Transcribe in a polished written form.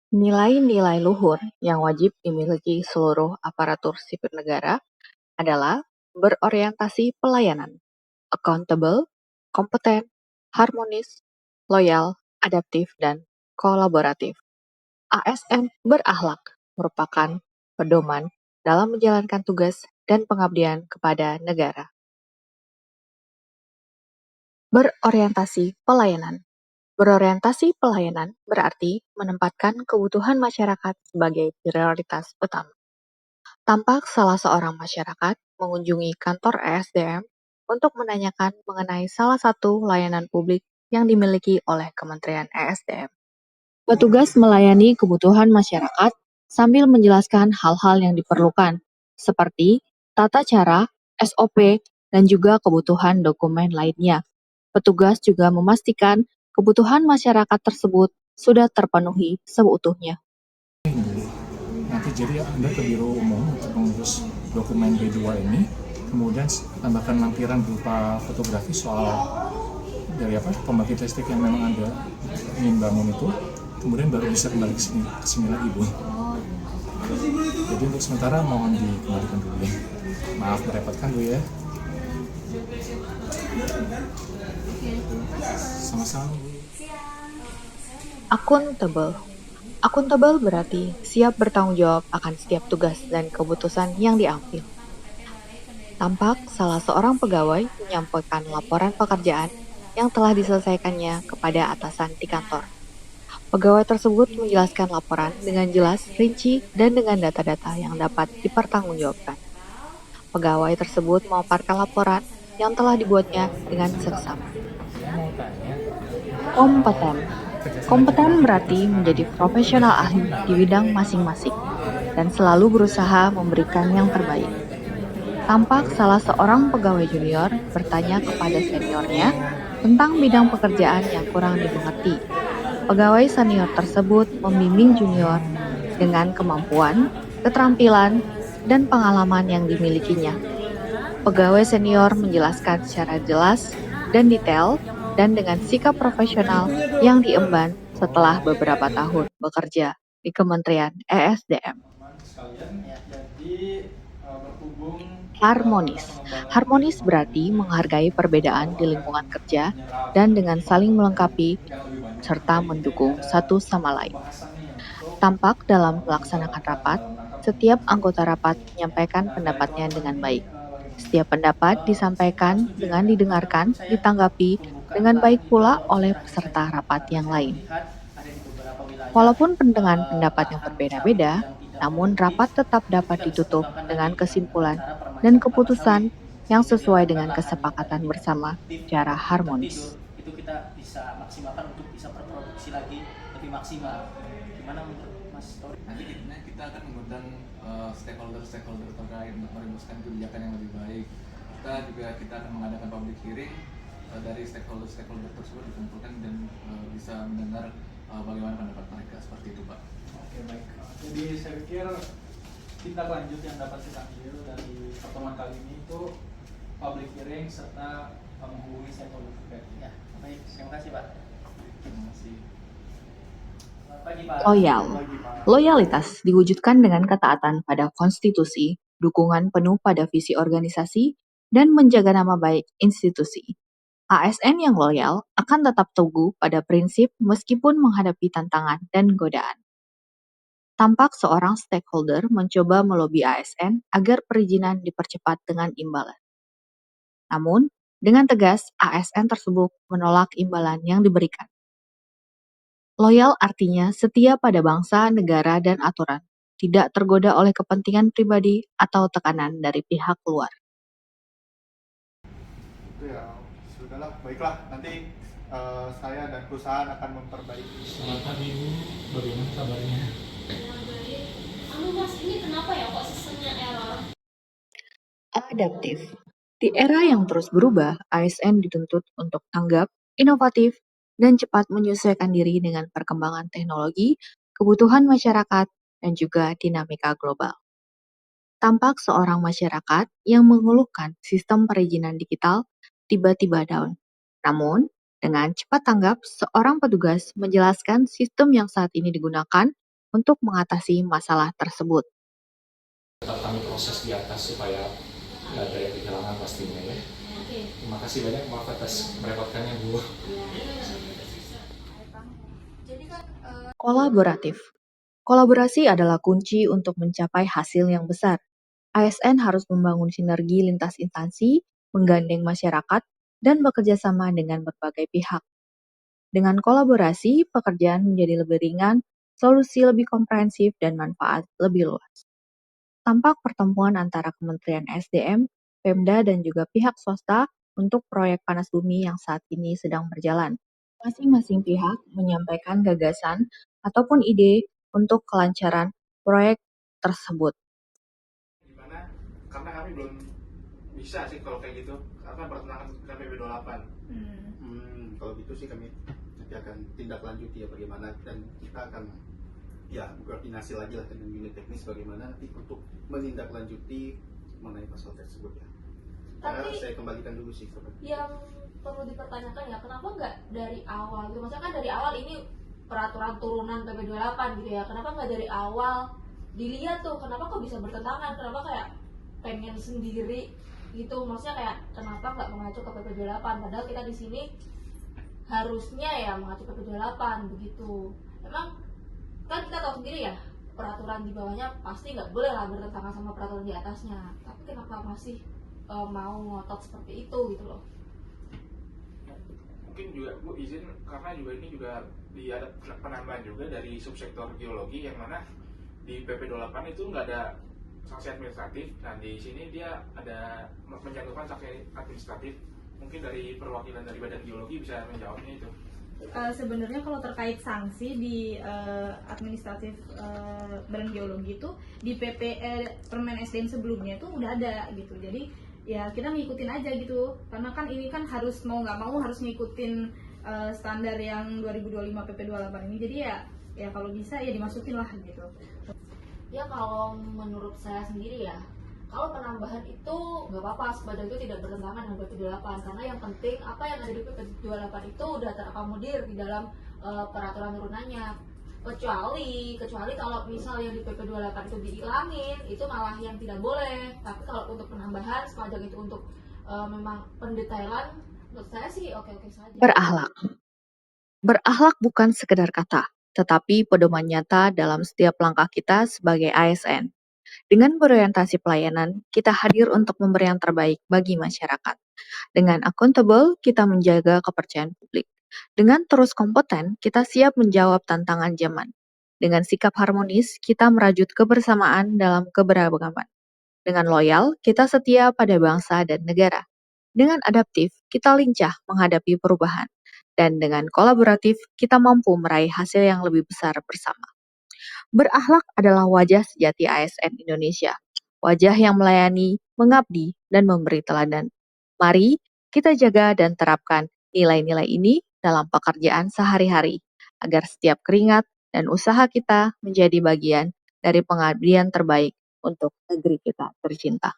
Nilai-nilai luhur yang wajib dimiliki seluruh aparatur sipil negara adalah berorientasi pelayanan, accountable, kompeten, harmonis, loyal, adaptif, dan kolaboratif. ASN berakhlak merupakan pedoman dalam menjalankan tugas dan pengabdian kepada negara. Berorientasi pelayanan. Berorientasi pelayanan berarti menempatkan kebutuhan masyarakat sebagai prioritas utama. Tampak salah seorang masyarakat mengunjungi kantor ESDM untuk menanyakan mengenai salah satu layanan publik yang dimiliki oleh Kementerian ESDM. Petugas melayani kebutuhan masyarakat sambil menjelaskan hal-hal yang diperlukan, seperti tata cara, SOP, dan juga kebutuhan dokumen lainnya. Petugas juga memastikan kebutuhan masyarakat tersebut sudah terpenuhi seutuhnya. Nanti jadi Anda ke Biro Umum untuk mengurus dokumen B2 ini, kemudian tambahkan lampiran berupa fotografi soal dari pembangkit listrik yang memang Anda ingin bangun itu, kemudian baru bisa kembali ke sini lagi, Bu. Jadi untuk sementara mohon dikembalikan dulu ya. Maaf merepotkan, Bu ya. Sama-sama, Bu. Akuntabel. Akuntabel berarti siap bertanggung jawab akan setiap tugas dan keputusan yang diambil. Tampak salah seorang pegawai menyampaikan laporan pekerjaan yang telah diselesaikannya kepada atasan di kantor. Pegawai tersebut menjelaskan laporan dengan jelas, rinci, dan dengan data-data yang dapat dipertanggungjawabkan. Pegawai tersebut memaparkan laporan yang telah dibuatnya dengan seksama. Kompeten. Kompeten berarti menjadi profesional ahli di bidang masing-masing dan selalu berusaha memberikan yang terbaik. Tampak salah seorang pegawai junior bertanya kepada seniornya tentang bidang pekerjaan yang kurang dimengerti. Pegawai senior tersebut membimbing junior dengan kemampuan, keterampilan, dan pengalaman yang dimilikinya. Pegawai senior menjelaskan secara jelas dan detail dan dengan sikap profesional yang diemban setelah beberapa tahun bekerja di Kementerian ESDM. Harmonis. Harmonis berarti menghargai perbedaan di lingkungan kerja dan dengan saling melengkapi serta mendukung satu sama lain. Tampak dalam melaksanakan rapat, setiap anggota rapat menyampaikan pendapatnya dengan baik. Setiap pendapat disampaikan dengan didengarkan, ditanggapi dengan baik pula oleh peserta rapat yang lain. Walaupun dengan pendapat yang berbeda-beda, namun rapat tetap dapat ditutup dengan kesimpulan dan keputusan yang sesuai dengan kesepakatan bersama secara harmonis. Itu kita bisa maksimalkan untuk bisa berproduksi lagi lebih maksimal. Gimana menurut Mas Tori? Nanti kita akan mengundang stakeholder terkait untuk merumuskan kebijakan yang lebih baik. Kita akan mengadakan public hearing dari stakeholder tersebut dikumpulkan dan bisa mendengar bagaimana pendapat mereka, seperti itu, Pak. Oke, baik. Jadi saya pikir tindak lanjut yang dapat kita ambil dari pertemuan kali ini itu public hearing serta menghubungi stakeholder terkait. Ya, baik. Terima kasih, Pak. Terima kasih. Pagi, Pak. Loyal. Loyalitas diwujudkan dengan ketaatan pada konstitusi, dukungan penuh pada visi organisasi, dan menjaga nama baik institusi. ASN yang loyal akan tetap teguh pada prinsip meskipun menghadapi tantangan dan godaan. Tampak seorang stakeholder mencoba melobi ASN agar perizinan dipercepat dengan imbalan. Namun, dengan tegas, ASN tersebut menolak imbalan yang diberikan. Loyal artinya setia pada bangsa, negara, dan aturan, tidak tergoda oleh kepentingan pribadi atau tekanan dari pihak luar. Itu ya, sudahlah, baiklah. Nanti saya dan perusahaan akan memperbaiki. Selamat pagi, Bu. Bagaimana kabarnya? Mas, ini kenapa ya kok sistemnya error? Adaptif. Di era yang terus berubah, ASN dituntut untuk tanggap, inovatif, dan cepat menyesuaikan diri dengan perkembangan teknologi, kebutuhan masyarakat, dan juga dinamika global. Tampak seorang masyarakat yang mengeluhkan sistem perizinan digital tiba-tiba down. Namun, dengan cepat tanggap, seorang petugas menjelaskan sistem yang saat ini digunakan untuk mengatasi masalah tersebut. Tetap kami proses di atas supaya nggak ada yang kehilangan pastinya ya. Terima kasih banyak, maaf atas merepotkannya Bu. Kolaboratif. Kolaborasi adalah kunci untuk mencapai hasil yang besar. ASN harus membangun sinergi lintas instansi, menggandeng masyarakat, dan bekerja sama dengan berbagai pihak. Dengan kolaborasi, pekerjaan menjadi lebih ringan, solusi lebih komprehensif, dan manfaat lebih luas. Tampak pertemuan antara Kementerian SDM, Pemda, dan juga pihak swasta untuk proyek panas bumi yang saat ini sedang berjalan. Masing-masing pihak menyampaikan gagasan ataupun ide untuk kelancaran proyek tersebut. Gimana? Karena kami belum bisa sih kalau kayak gitu, karena bertentangan dengan PP 28. Kalau gitu sih kami nanti akan tindak lanjuti ya bagaimana, dan kita akan ya koordinasi lagi lah dengan unit teknis bagaimana nanti untuk menindaklanjuti mengenai pasal tersebut ya. Tapi saya kembalikan dulu sih yang perlu dipertanyakan ya, kenapa nggak dari awal gitu? Maksudnya kan dari awal ini peraturan turunan PP 28 gitu ya, kenapa nggak dari awal dilihat tuh kenapa kok bisa bertentangan, kenapa kayak pengen sendiri gitu, maksudnya kayak kenapa nggak mengacu ke PP 28 padahal kita di sini harusnya ya mengacu ke PP 28 begitu. Emang kan kita tahu sendiri ya peraturan di bawahnya pasti nggak boleh lah bertentangan sama peraturan di atasnya, tapi kenapa masih mau ngotot seperti itu gitu loh. Mungkin juga Bu izin karena juga ini juga ada penambahan juga dari subsektor geologi yang mana di PP 28 itu nggak ada sanksi administratif. Nah di sini dia ada menjatuhkan sanksi administratif. Mungkin dari perwakilan dari Badan Geologi bisa menjawabnya itu. Sebenarnya kalau terkait sanksi di administratif Badan Geologi itu di PP Permen SDM sebelumnya itu udah ada gitu. Jadi ya kita ngikutin aja gitu. Karena kan ini kan harus mau nggak mau harus ngikutin standar yang 2025 PP 28 ini. Jadi ya kalau bisa ya dimasukin lah gitu. Ya kalau menurut saya sendiri ya, kalau penambahan itu nggak apa-apa, sebadan itu tidak bertentangan dengan PP 28 karena yang penting apa yang ada di PP 28 itu udah terakomodir di dalam peraturan turunannya. Kecuali kalau misal yang di PP 28 itu dihilangin, itu malah yang tidak boleh. Tapi kalau untuk penambahan sepanjang itu untuk memang pendetailan, menurut saya sih oke-oke saja. Berakhlak. Berakhlak bukan sekedar kata, tetapi pedoman nyata dalam setiap langkah kita sebagai ASN. Dengan berorientasi pelayanan, kita hadir untuk memberi yang terbaik bagi masyarakat. Dengan accountable, kita menjaga kepercayaan publik. Dengan terus kompeten, kita siap menjawab tantangan zaman. Dengan sikap harmonis, kita merajut kebersamaan dalam keberagaman. Dengan loyal, kita setia pada bangsa dan negara. Dengan adaptif, kita lincah menghadapi perubahan. Dan dengan kolaboratif, kita mampu meraih hasil yang lebih besar bersama. Berakhlak adalah wajah sejati ASN Indonesia. Wajah yang melayani, mengabdi, dan memberi teladan. Mari kita jaga dan terapkan nilai-nilai ini dalam pekerjaan sehari-hari, agar setiap keringat dan usaha kita menjadi bagian dari pengabdian terbaik untuk negeri kita tercinta.